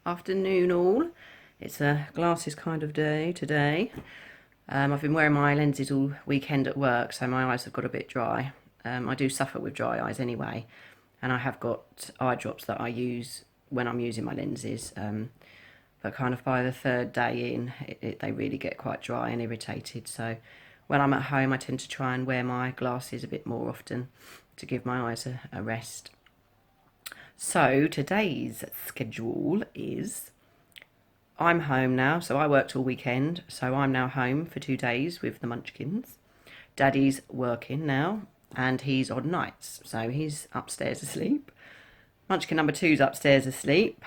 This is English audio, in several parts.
Afternoon all. It's a glasses kind of day today. I've been wearing my lenses all weekend at work, so my eyes have got a bit dry. I do suffer with dry eyes anyway, and I have got eye drops that I use when I'm using my lenses. But kind of by the third day in, they really get quite dry and irritated. So when I'm at home, I tend to try and wear my glasses a bit more often to give my eyes a rest. So today's schedule is I'm home now, so I worked all weekend, so I'm now home for 2 days with the munchkins. Daddy's working now, and he's on nights, so he's upstairs asleep. Munchkin number two's upstairs asleep.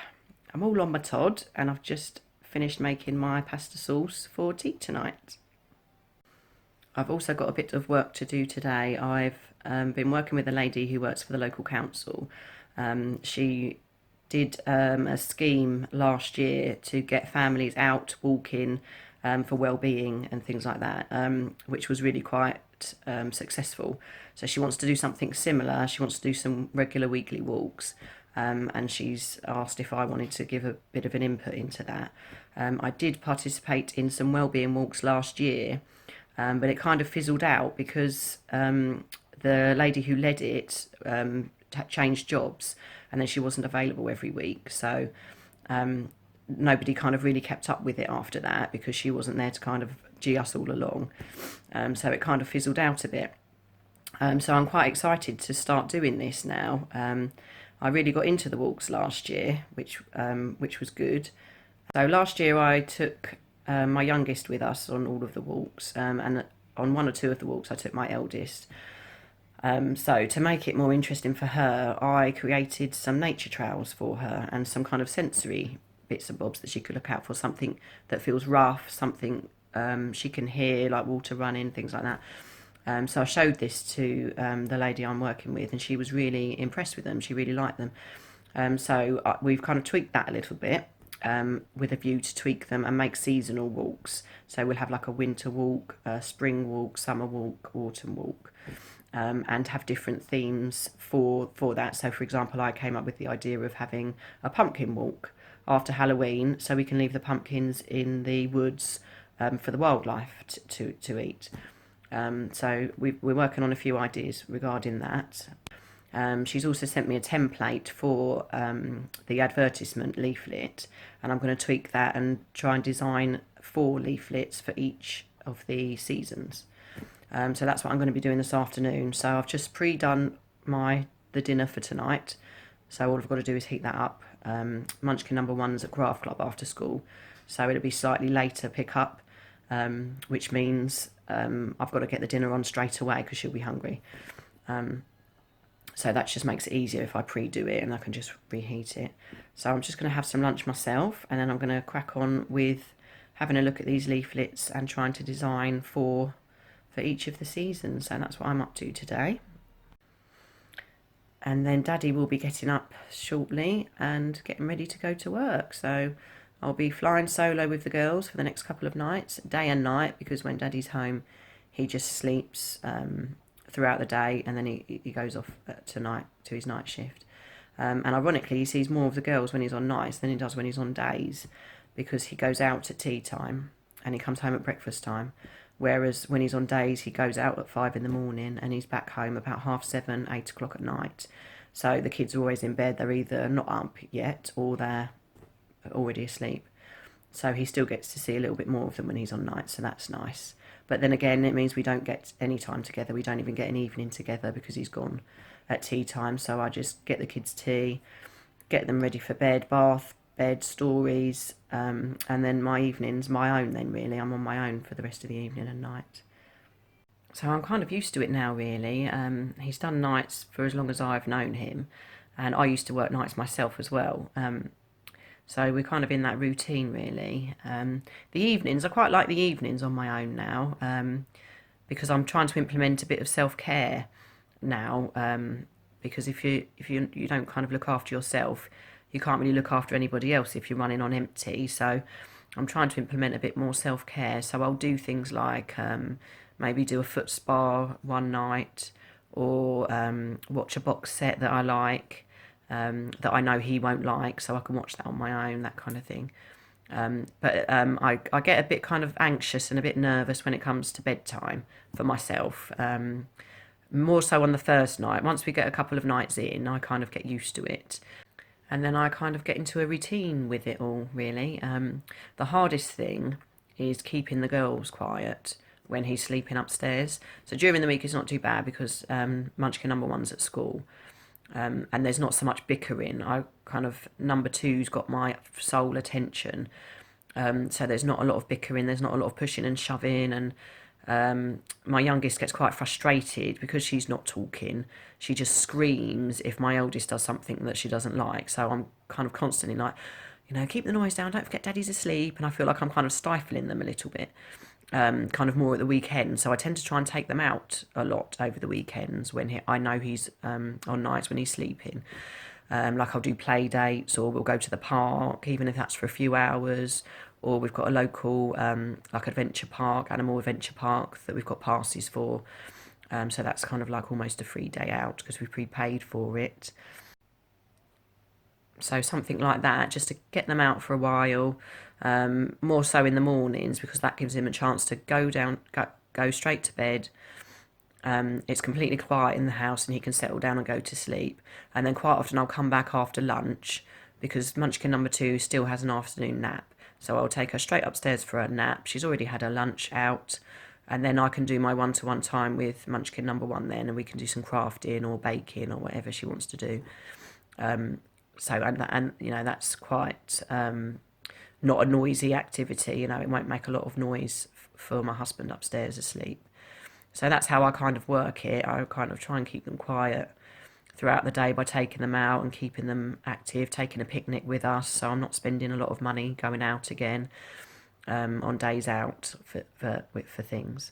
I'm all on my Todd, and I've just finished making my pasta sauce for tea tonight. I've also got a bit of work to do today. I've been working with a lady who works for the local council. She did a scheme last year to get families out walking for well-being and things like that, which was really quite successful. So she wants to do something similar. She wants to do some regular weekly walks, and she's asked if I wanted to give a bit of an input into that. I did participate in some well-being walks last year, but it kind of fizzled out because the lady who led it changed jobs, and then she wasn't available every week, so nobody kind of really kept up with it after that because she wasn't there to kind of gee us all along. So it kind of fizzled out a bit. So I'm quite excited to start doing this now. I really got into the walks last year, which was good. So last year I took my youngest with us on all of the walks, and on one or two of the walks I took my eldest. So to make it more interesting for her, I created some nature trails for her and some kind of sensory bits and bobs that she could look out for, something that feels rough, something she can hear, like water running, things like that. So I showed this to the lady I'm working with, and she was really impressed with them. She really liked them. So we've kind of tweaked that a little bit with a view to tweak them and make seasonal walks. So we'll have like a winter walk, a spring walk, summer walk, autumn walk. And have different themes for that. So, for example, I came up with the idea of having a pumpkin walk after Halloween, so we can leave the pumpkins in the woods for the wildlife to eat. So we're working on a few ideas regarding that. She's also sent me a template for the advertisement leaflet, and I'm going to tweak that and try and design 4 leaflets for each of the seasons. So that's what I'm going to be doing this afternoon. So I've just pre-done the dinner for tonight. So all I've got to do is heat that up. Munchkin number one's at craft club after school, so it'll be slightly later pick up, which means I've got to get the dinner on straight away because she'll be hungry. So that just makes it easier if I pre-do it and I can just reheat it. So I'm just going to have some lunch myself, and then I'm going to crack on with having a look at these leaflets and trying to design for each of the seasons. So that's what I'm up to today. And then Daddy will be getting up shortly and getting ready to go to work. So I'll be flying solo with the girls for the next couple of nights, day and night, because when Daddy's home, he just sleeps throughout the day, and then he goes off to his night shift. And ironically, he sees more of the girls when he's on nights than he does when he's on days, because he goes out at tea time and he comes home at breakfast time. Whereas when he's on days, he goes out at 5 in the morning and he's back home about 7:30, 8 o'clock at night. So the kids are always in bed. They're either not up yet or they're already asleep. So he still gets to see a little bit more of them when he's on night, so that's nice. But then again, it means we don't get any time together. We don't even get an evening together because he's gone at tea time. So I just get the kids tea, get them ready for bed, bath, bed, stories, and then my evenings, my own then really. I'm on my own for the rest of the evening and night. So I'm kind of used to it now really. He's done nights for as long as I've known him, and I used to work nights myself as well. So we're kind of in that routine really. The evenings, I quite like the evenings on my own now, because I'm trying to implement a bit of self-care now, because if you don't kind of look after yourself, you can't really look after anybody else if you're running on empty. So I'm trying to implement a bit more self-care. So I'll do things like maybe do a foot spa one night, or watch a box set that I like, that I know he won't like, so I can watch that on my own, that kind of thing. I get a bit kind of anxious and a bit nervous when it comes to bedtime for myself. More so on the first night. Once we get a couple of nights in, I kind of get used to it. And then I kind of get into a routine with it all, really. The hardest thing is keeping the girls quiet when he's sleeping upstairs. So during the week it's not too bad because Munchkin number one's at school. And there's not so much bickering. I kind of, number two's got my sole attention. So there's not a lot of bickering, there's not a lot of pushing and shoving, and my youngest gets quite frustrated because she's not talking. She just screams if my eldest does something that she doesn't like. So I'm kind of constantly like, keep the noise down, don't forget daddy's asleep. And I feel like I'm kind of stifling them a little bit, kind of more at the weekend. So I tend to try and take them out a lot over the weekends when I know he's on nights when he's sleeping. Like I'll do play dates, or we'll go to the park, even if that's for a few hours. Or we've got a local like adventure park, animal adventure park, that we've got passes for. So that's kind of like almost a free day out because we've prepaid for it. So something like that, just to get them out for a while. More so in the mornings because that gives him a chance to go straight to bed. It's completely quiet in the house and he can settle down and go to sleep. And then quite often I'll come back after lunch because Munchkin number two still has an afternoon nap. So I'll take her straight upstairs for a nap. She's already had her lunch out. And then I can do my one-to-one time with Munchkin number one then, and we can do some crafting or baking or whatever she wants to do. That's quite not a noisy activity. It won't make a lot of noise for my husband upstairs asleep. So that's how I kind of work it. I kind of try and keep them quiet throughout the day by taking them out and keeping them active, taking a picnic with us, so I'm not spending a lot of money going out again on days out for things.